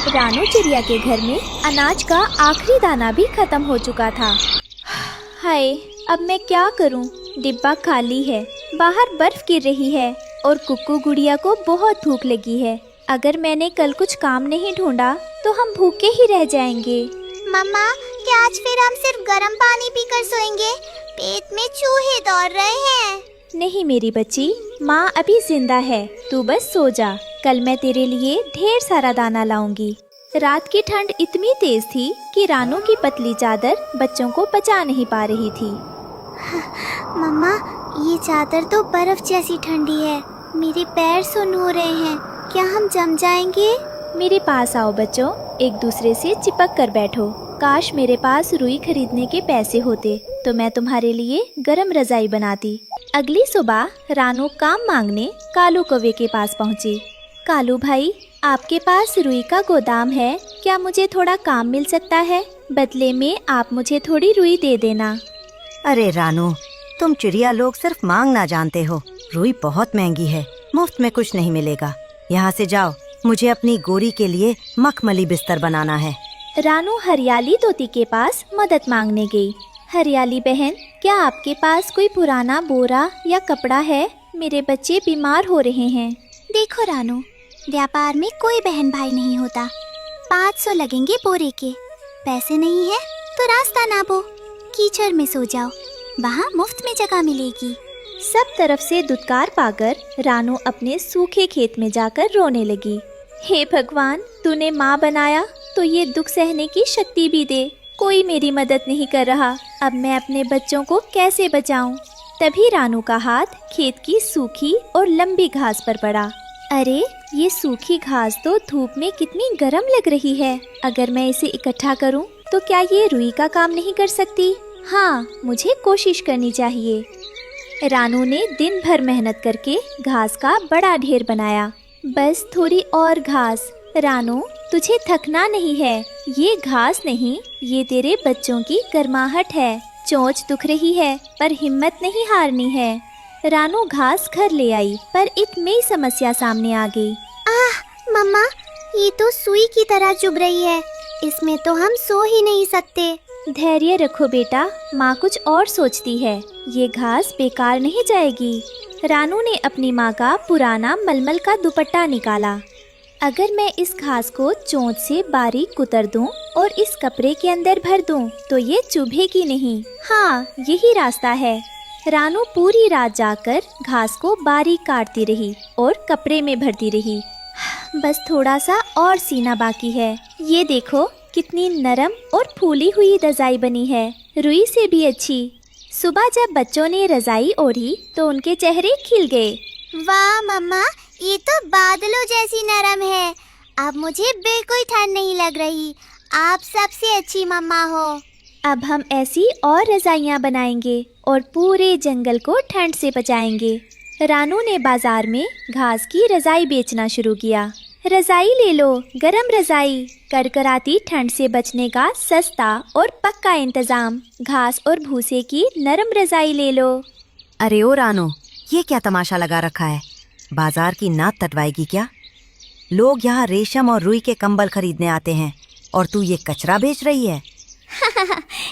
रानू चिड़िया के घर में अनाज का आखिरी दाना भी खत्म हो चुका था। हाय, अब मैं क्या करूं? डिब्बा खाली है, बाहर बर्फ गिर रही है और कुक्कू गुड़िया को बहुत भूख लगी है। अगर मैंने कल कुछ काम नहीं ढूंढा तो हम भूखे ही रह जाएंगे। मम्मा, क्या आज फिर हम सिर्फ गर्म पानी पीकर सोएंगे? पेट में चूहे दौड़ रहे हैं। नहीं मेरी बच्ची, माँ अभी जिंदा है, तू बस सो जा। कल मैं तेरे लिए ढेर सारा दाना लाऊंगी। रात की ठंड इतनी तेज थी कि रानू की पतली चादर बच्चों को बचा नहीं पा रही थी। मम्मा, ये चादर तो बर्फ जैसी ठंडी है। मेरे पैर सुन्न हो रहे हैं। क्या हम जम जाएंगे? मेरे पास आओ बच्चों, एक दूसरे से चिपक कर बैठो। काश मेरे पास रुई खरीदने के पैसे होते तो मैं तुम्हारे लिए गरम रजाई बनाती। अगली सुबह रानू काम मांगने कालू कौवे के पास पहुंची। कालू भाई, आपके पास रुई का गोदाम है, क्या मुझे थोड़ा काम मिल सकता है? बदले में आप मुझे थोड़ी रुई दे देना। अरे रानू, तुम चिड़िया लोग सिर्फ मांगना जानते हो। रुई बहुत महंगी है, मुफ्त में कुछ नहीं मिलेगा। यहाँ से जाओ, मुझे अपनी गोरी के लिए मखमली बिस्तर बनाना है। रानू हरियाली तोती के पास मदद मांगने गई। हरियाली बहन, क्या आपके पास कोई पुराना बोरा या कपड़ा है? मेरे बच्चे बीमार हो रहे हैं। देखो रानू, व्यापार में कोई बहन भाई नहीं होता। 500 लगेंगे बोरे के। पैसे नहीं है तो रास्ता नापो, कीचड़ में सो जाओ, वहाँ मुफ्त में जगह मिलेगी। सब तरफ से दुत्कार पाकर रानू अपने सूखे खेत में जाकर रोने लगी। हे भगवान, तूने माँ बनाया तो ये दुख सहने की शक्ति भी दे। कोई मेरी मदद नहीं कर रहा, अब मैं अपने बच्चों को कैसे बचाऊं? तभी रानू का हाथ खेत की सूखी और लंबी घास पर पड़ा। अरे, ये सूखी घास तो धूप में कितनी गर्म लग रही है। अगर मैं इसे इकट्ठा करूं तो क्या ये रुई का काम नहीं कर सकती? हाँ, मुझे कोशिश करनी चाहिए। रानू ने दिन भर मेहनत करके घास का बड़ा ढेर बनाया। बस थोड़ी और घास। रानू, तुझे थकना नहीं है। ये घास नहीं, ये तेरे बच्चों की गर्माहट है। चोंच दुख रही है पर हिम्मत नहीं हारनी है। रानू घास घर ले आई पर एक नई समस्या सामने आ गई। आह मम्मा, ये तो सुई की तरह चुभ रही है। इसमें तो हम सो ही नहीं सकते। धैर्य रखो बेटा, माँ कुछ और सोचती है। ये घास बेकार नहीं जाएगी। रानू ने अपनी माँ का पुराना मलमल का दुपट्टा निकाला। अगर मैं इस घास को चोंच से बारीक कुतर दूं और इस कपड़े के अंदर भर दूं तो ये चुभेगी नहीं। हाँ, यही रास्ता है। रानू पूरी रात जाकर घास को बारीक काटती रही और कपड़े में भरती रही। बस थोड़ा सा और सीना बाकी है। ये देखो कितनी नरम और फूली हुई रजाई बनी है, रुई से भी अच्छी। सुबह जब बच्चों ने रजाई ओढ़ी तो उनके चेहरे खिल गए। वाह मम्मा, ये तो बादलों जैसी नरम है। अब मुझे बिल्कुल ठंड नहीं लग रही। आप सबसे अच्छी मम्मा हो। अब हम ऐसी और रजाइयाँ बनाएंगे और पूरे जंगल को ठंड से बचाएंगे। रानू ने बाजार में घास की रजाई बेचना शुरू किया। रजाई ले लो, गरम रजाई, कड़कड़ाती ठंड से बचने का सस्ता और पक्का इंतजाम। घास और भूसे की नरम रजाई ले लो। अरे ओ रानू, ये क्या तमाशा लगा रखा है? बाजार की नाक तटवाएगी क्या? लोग यहाँ रेशम और रुई के कंबल खरीदने आते हैं और तू ये कचरा बेच रही है।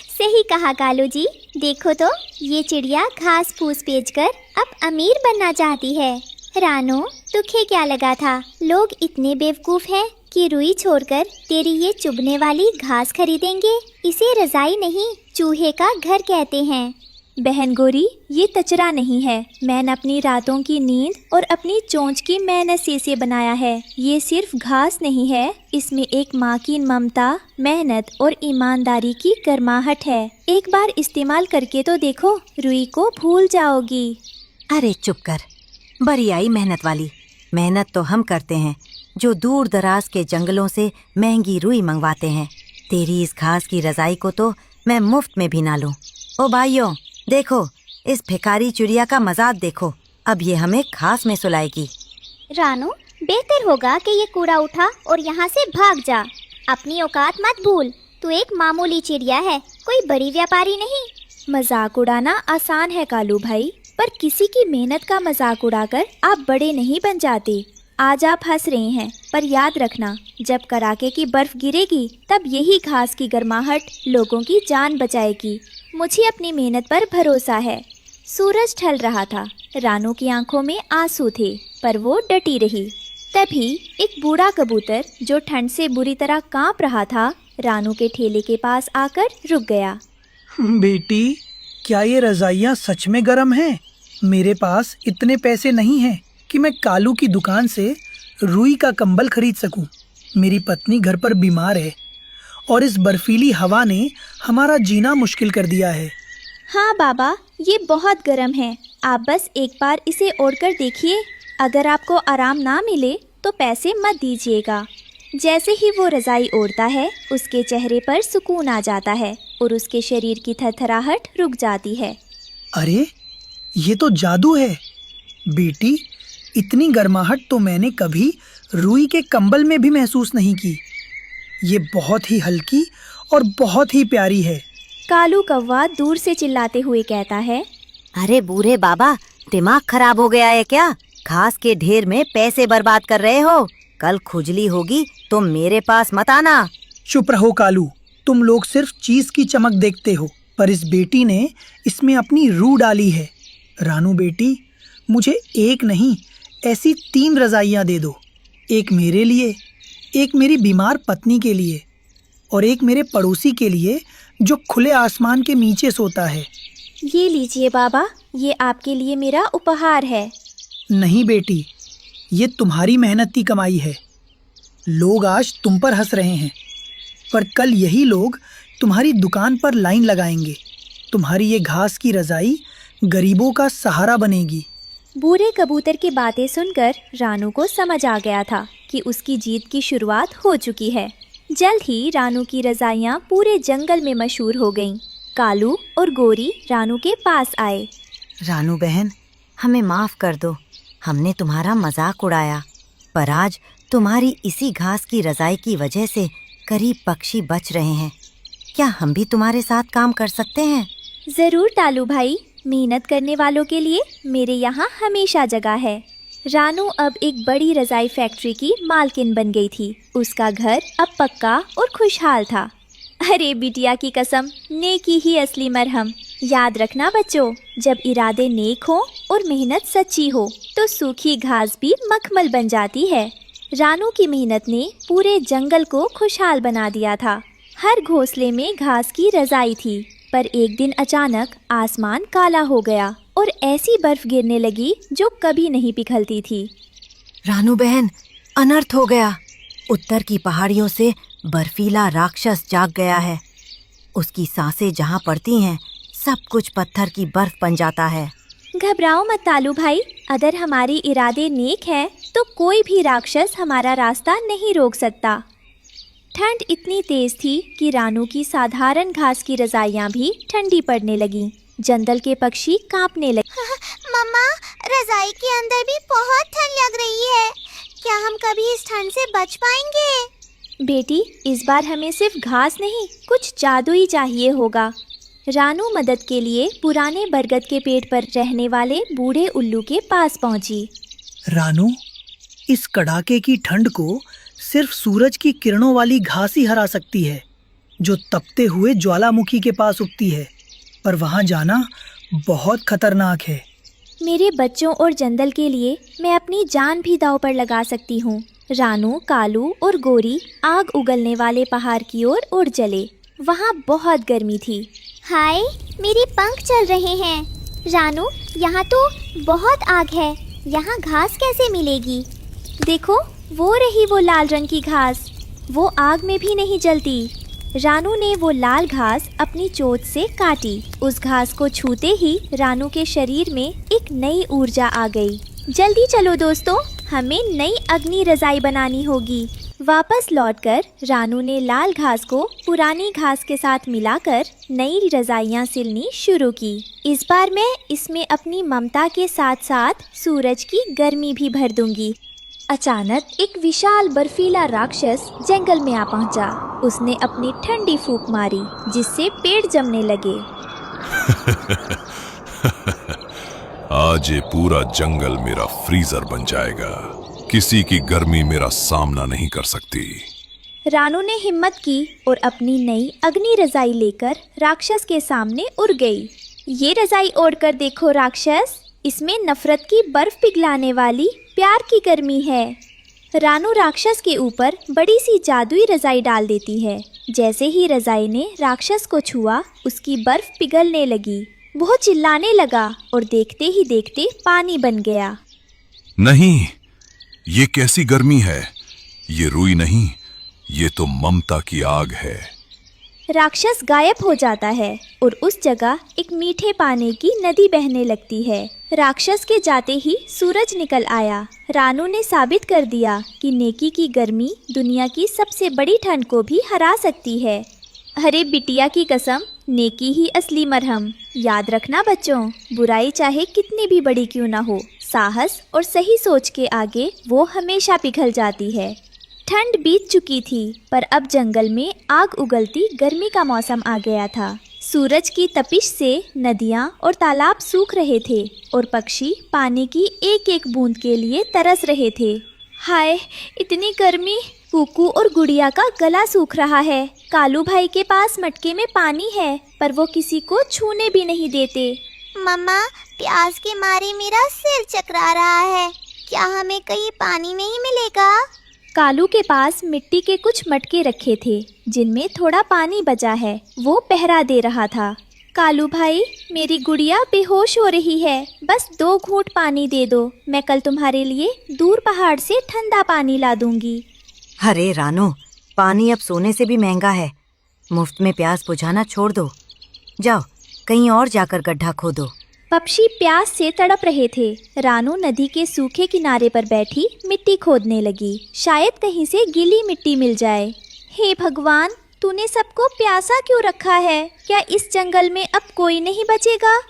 सही कहा कालू जी। देखो तो, ये चिड़िया घास फूस बेचकर अब अमीर बनना चाहती है। रानू, तुझे क्या लगा था लोग इतने बेवकूफ हैं कि रुई छोड़कर तेरी ये चुभने वाली घास खरीदेंगे? इसे रजाई नहीं, चूहे का घर कहते हैं। बहन गोरी, ये कचरा नहीं है। मैंने अपनी रातों की नींद और अपनी चोंच की मेहनत से इसे बनाया है। ये सिर्फ घास नहीं है, इसमें एक माँ की ममता, मेहनत और ईमानदारी की गर्माहट है। एक बार इस्तेमाल करके तो देखो, रुई को भूल जाओगी। अरे चुप कर, बड़ी आई मेहनत वाली। मेहनत तो हम करते हैं जो दूर दराज के जंगलों से महंगी रुई मंगवाते हैं। तेरी इस घास की रजाई को तो मैं मुफ्त में भी ना लूं। ओ भाइयों, देखो, इस भिखारी चिड़िया का मजाक देखो। अब ये हमें घास में सुलाएगी। रानू, बेहतर होगा कि ये कूड़ा उठा और यहाँ से भाग जा। अपनी औकात मत भूल। तू एक मामूली चिड़िया है, कोई बड़ी व्यापारी नहीं। मजाक उड़ाना आसान है कालू भाई, पर किसी की मेहनत का मजाक उड़ाकर आप बड़े नहीं बन जाते। आज आप हंस रहे हैं, पर याद रखना, जब कड़ाके की बर्फ गिरेगी तब यही घास की गर्माहट लोगों की जान बचाएगी। मुझे अपनी मेहनत पर भरोसा है। सूरज ढल रहा था। रानू की आंखों में आंसू थे, पर वो डटी रही। तभी एक बूढ़ा कबूतर जो ठंड से बुरी तरह कांप रहा था, रानू के ठेले के पास आकर रुक गया। बेटी, क्या ये रजाइयाँ सच में गर्म हैं? मेरे पास इतने पैसे नहीं हैं कि मैं कालू की दुकान से रुई का कंबल खरीद सकूं। मेरी पत्नी घर पर बीमार है और इस बर्फीली हवा ने हमारा जीना मुश्किल कर दिया है। हाँ बाबा, ये बहुत गर्म है। आप बस एक बार इसे ओढ़कर देखिए। अगर आपको आराम ना मिले तो पैसे मत दीजिएगा। जैसे ही वो रजाई ओढ़ता है, उसके चेहरे पर सुकून आ जाता है और उसके शरीर की थरथराहट रुक जाती है। अरे, ये तो जादू है। बेटी, इतनी गर्माहट तो मैंने कभी रुई के कंबल में भी महसूस नहीं की। ये बहुत ही हल्की और बहुत ही प्यारी है। कालू कौवा दूर से चिल्लाते हुए कहता है, अरे बूढ़े बाबा, दिमाग खराब हो गया है क्या? घास के ढेर में पैसे बर्बाद कर रहे हो। कल खुजली होगी तो मेरे पास मत आना। चुप रहो कालू, तुम लोग सिर्फ चीज की चमक देखते हो, पर इस बेटी ने इसमें अपनी रूह डाली है। रानू बेटी, मुझे एक नहीं, ऐसी 3 रजाइयाँ दे दो। एक मेरे लिए, एक मेरी बीमार पत्नी के लिए और एक मेरे पड़ोसी के लिए जो खुले आसमान के नीचे सोता है। ये लीजिए बाबा, ये आपके लिए मेरा उपहार है। नहीं बेटी, ये तुम्हारी मेहनत की कमाई है। लोग आज तुम पर हंस रहे हैं, पर कल यही लोग तुम्हारी दुकान पर लाइन लगाएंगे। तुम्हारी ये घास की रजाई गरीबों का सहारा बनेगी। बूढ़े कबूतर की बातें सुनकर रानू को समझ आ गया था कि उसकी जीत की शुरुआत हो चुकी है। जल्द ही रानू की रजाइयाँ पूरे जंगल में मशहूर हो गईं। कालू और गोरी रानू के पास आए। रानू बहन, हमें माफ कर दो। हमने तुम्हारा मजाक उड़ाया, पर आज तुम्हारी इसी घास की रजाई की वजह से करीब पक्षी बच रहे हैं। क्या हम भी तुम्हारे साथ काम कर सकते हैं? जरूर टालू भाई, मेहनत करने वालों के लिए मेरे यहाँ हमेशा जगह है। रानू अब एक बड़ी रजाई फैक्ट्री की मालकिन बन गई थी। उसका घर अब पक्का और खुशहाल था। अरे बिटिया की कसम, नेकी ही असली मरहम। याद रखना बच्चों, जब इरादे नेक हो और मेहनत सच्ची हो तो सूखी घास भी मखमल बन जाती है। रानू की मेहनत ने पूरे जंगल को खुशहाल बना दिया था। हर घोंसले में घास की रजाई थी, पर एक दिन अचानक आसमान काला हो गया और ऐसी बर्फ गिरने लगी जो कभी नहीं पिघलती थी। रानू बहन, अनर्थ हो गया। उत्तर की पहाड़ियों से बर्फीला राक्षस जाग गया है। उसकी सांसें जहाँ पड़ती हैं, सब कुछ पत्थर की बर्फ बन जाता है। घबराओ मत तालू भाई, अगर हमारे इरादे नेक हैं तो कोई भी राक्षस हमारा रास्ता नहीं रोक सकता। ठंड इतनी तेज थी कि रानू की साधारण घास की रजाइयाँ भी ठंडी पड़ने लगीं। जंगल के पक्षी कांपने लगे। मम्मा, रजाई के अंदर भी बहुत ठंड लग रही है। क्या हम कभी इस ठंड से बच पाएंगे? बेटी, इस बार हमें सिर्फ घास नहीं, कुछ जादू ही चाहिए होगा। रानू मदद के लिए पुराने बरगद के पेड़ पर रहने वाले बूढ़े उल्लू के पास पहुंची। रानू, इस कड़ाके की ठंड को सिर्फ सूरज की किरणों वाली घास ही हरा सकती है, जो तपते हुए ज्वालामुखी के पास उगती है। पर वहाँ जाना बहुत खतरनाक है। मेरे बच्चों और जंगल के लिए मैं अपनी जान भी दांव पर लगा सकती हूँ। रानू, कालू और गोरी आग उगलने वाले पहाड़ की ओर उड़ चले। वहाँ बहुत गर्मी थी। हाय, मेरे पंख चल रहे हैं। रानू, यहाँ तो बहुत आग है। यहाँ घास कैसे मिलेगी? देखो, वो रही वो लाल रंग की घास। वो आग में भी नहीं जलती। रानू ने वो लाल घास अपनी चोंच से काटी। उस घास को छूते ही रानू के शरीर में एक नई ऊर्जा आ गई। जल्दी चलो दोस्तों, हमें नई अग्नि रजाई बनानी होगी। वापस लौटकर रानू ने लाल घास को पुरानी घास के साथ मिलाकर नई रजाइयाँ सिलनी शुरू की। इस बार मैं इसमें अपनी ममता के साथ साथ सूरज की गर्मी भी भर दूंगी। अचानक एक विशाल बर्फीला राक्षस जंगल में आ पहुंचा। उसने अपनी ठंडी फूंक मारी, जिससे पेड़ जमने लगे। आज ये पूरा जंगल मेरा फ्रीजर बन जाएगा। किसी की गर्मी मेरा सामना नहीं कर सकती। रानू ने हिम्मत की और अपनी नई अग्नि रजाई लेकर राक्षस के सामने उड़ गई। ये रजाई ओढ़कर देखो राक्षस, इसमें नफरत की बर्फ पिघलाने वाली प्यार की गर्मी है। रानू राक्षस के ऊपर बड़ी सी जादुई रजाई डाल देती है। जैसे ही रजाई ने राक्षस को छुआ, उसकी बर्फ पिघलने लगी। वो चिल्लाने लगा और देखते ही देखते पानी बन गया। नहीं, ये कैसी गर्मी है? ये रुई नहीं, ये तो ममता की आग है। राक्षस गायब हो जाता है और उस जगह एक मीठे पानी की नदी बहने लगती है। राक्षस के जाते ही सूरज निकल आया। रानू ने साबित कर दिया कि नेकी की गर्मी दुनिया की सबसे बड़ी ठंड को भी हरा सकती है। अरे बिटिया की कसम, नेकी ही असली मरहम। याद रखना बच्चों, बुराई चाहे कितनी भी बड़ी क्यों ना हो, साहस और सही सोच के आगे वो हमेशा पिघल जाती है। ठंड बीत चुकी थी, पर अब जंगल में आग उगलती गर्मी का मौसम आ गया था। सूरज की तपिश से नदियाँ और तालाब सूख रहे थे और पक्षी पानी की एक एक बूंद के लिए तरस रहे थे। हाय, इतनी गर्मी! कुकू और गुड़िया का गला सूख रहा है। कालू भाई के पास मटके में पानी है, पर वो किसी को छूने भी नहीं देते। मम्मा, प्यास के मारे मेरा सिर चकरा रहा है। क्या हमें कहीं पानी नहीं मिलेगा? कालू के पास मिट्टी के कुछ मटके रखे थे जिनमें थोड़ा पानी बचा है। वो पहरा दे रहा था। कालू भाई, मेरी गुड़िया बेहोश हो रही है, बस 2 घूंट पानी दे दो। मैं कल तुम्हारे लिए दूर पहाड़ से ठंडा पानी ला दूंगी। अरे रानू, पानी अब सोने से भी महंगा है। मुफ्त में प्यास बुझाना छोड़ दो। जाओ, कहीं और जाकर गड्ढा खोदो। पक्षी प्यास से तड़प रहे थे। रानू नदी के सूखे किनारे पर बैठी मिट्टी खोदने लगी। शायद कहीं से गीली मिट्टी मिल जाए। हे भगवान, तूने सबको प्यासा क्यों रखा है? क्या इस जंगल में अब कोई नहीं बचेगा?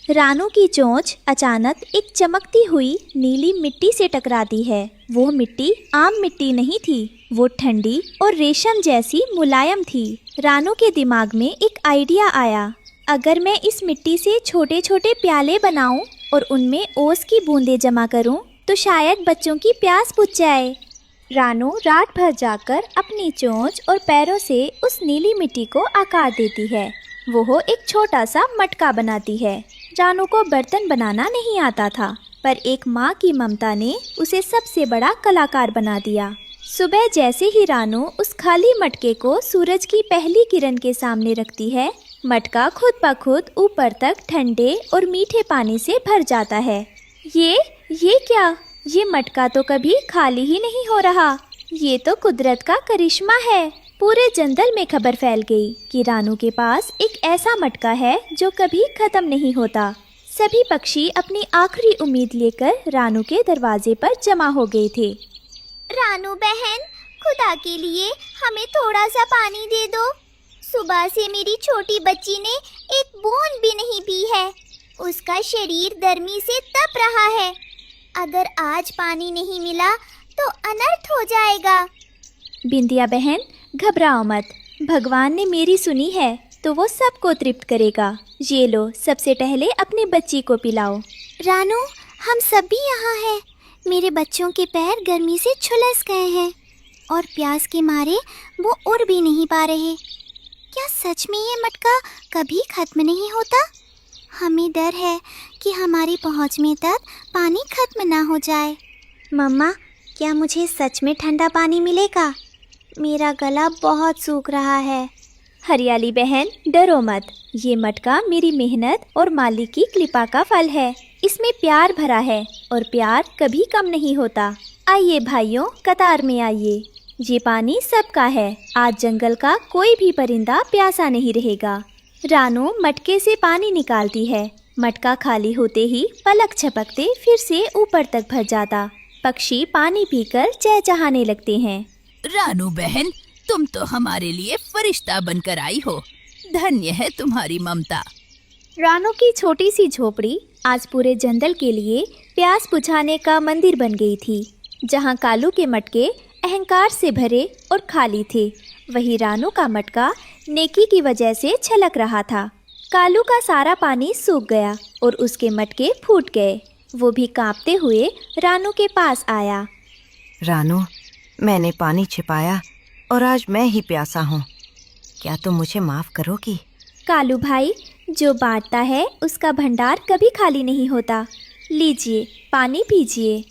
रानू की चोंच अचानक एक चमकती हुई नीली मिट्टी से टकराती है। वो मिट्टी आम मिट्टी नहीं थी, वो ठंडी और रेशम जैसी मुलायम थी। रानू के दिमाग में एक आइडिया आया। अगर मैं इस मिट्टी से छोटे छोटे प्याले बनाऊं और उनमें ओस की बूंदें जमा करूं, तो शायद बच्चों की प्यास बुझ जाए। रानू रात भर जाकर अपनी चोंच और पैरों से उस नीली मिट्टी को आकार देती है। वो एक छोटा सा मटका बनाती है। रानू को बर्तन बनाना नहीं आता था, पर एक माँ की ममता ने उसे सबसे बड़ा कलाकार बना दिया। सुबह जैसे ही रानू उस खाली मटके को सूरज की पहली किरण के सामने रखती है, मटका खुद ब खुद ऊपर तक ठंडे और मीठे पानी से भर जाता है। ये क्या? ये मटका तो कभी खाली ही नहीं हो रहा। ये तो कुदरत का करिश्मा है। पूरे जंगल में खबर फैल गई कि रानू के पास एक ऐसा मटका है जो कभी खत्म नहीं होता। सभी पक्षी अपनी आखिरी उम्मीद लेकर रानू के दरवाजे पर जमा हो गए थे। रानू बहन, खुदा के लिए हमें थोड़ा सा पानी दे दो। सुबह से मेरी छोटी बच्ची ने एक बूंद भी नहीं पी है। उसका शरीर गर्मी से तप रहा है। अगर आज पानी नहीं मिला तो अनर्थ हो जाएगा। बिंदिया बहन, घबराओ मत। भगवान ने मेरी सुनी है तो वो सबको तृप्त करेगा। ये लो, सबसे पहले अपनी बच्ची को पिलाओ। रानू, हम सब भी यहाँ हैं। मेरे बच्चों के पैर गर्मी से झुलस गए हैं और प्यास के मारे वो उड़ भी नहीं पा रहे। क्या सच में ये मटका कभी खत्म नहीं होता? हमें डर है कि हमारी पहुंच में तक पानी खत्म ना हो जाए। मम्मा, क्या मुझे सच में ठंडा पानी मिलेगा? मेरा गला बहुत सूख रहा है। हरियाली बहन, डरो मत। ये मटका मेरी मेहनत और मालिक की कृपा का फल है। इसमें प्यार भरा है और प्यार कभी कम नहीं होता। आइए भाइयों, कतार में आइए। ये पानी सबका है। आज जंगल का कोई भी परिंदा प्यासा नहीं रहेगा। रानू मटके से पानी निकालती है। मटका खाली होते ही पलक झपकते फिर से ऊपर तक भर जाता। पक्षी पानी पीकर चहचहाने लगते हैं। रानू बहन, तुम तो हमारे लिए फरिश्ता बनकर आई हो। धन्य है तुम्हारी ममता। रानू की छोटी सी झोपड़ी आज पूरे जंगल के लिए प्यास बुझाने का मंदिर बन गई थी। जहाँ कालू के मटके अहंकार से भरे और खाली थे, वही रानू का मटका नेकी की वजह से छलक रहा था। कालू का सारा पानी सूख गया और उसके मटके फूट गए। वो भी कांपते हुए रानू के पास आया। रानू, मैंने पानी छिपाया और आज मैं ही प्यासा हूँ। क्या तुम मुझे माफ करोगी? कालू भाई, जो बांटता है उसका भंडार कभी खाली नहीं होता। लीजिए, पानी पीजिए।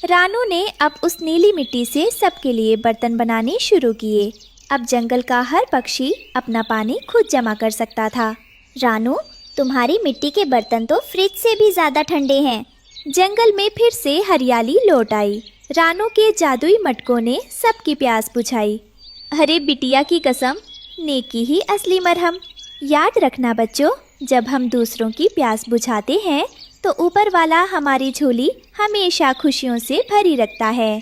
रानू ने अब उस नीली मिट्टी से सबके लिए बर्तन बनाने शुरू किए। अब जंगल का हर पक्षी अपना पानी खुद जमा कर सकता था। रानू, तुम्हारी मिट्टी के बर्तन तो फ्रिज से भी ज़्यादा ठंडे हैं। जंगल में फिर से हरियाली लौट आई। रानू के जादुई मटकों ने सबकी प्यास बुझाई। अरे बिटिया की कसम, नेकी ही असली मरहम। याद रखना बच्चों, जब हम दूसरों की प्यास बुझाते हैं तो ऊपर वाला हमारी झोली हमेशा खुशियों से भरी रखता है।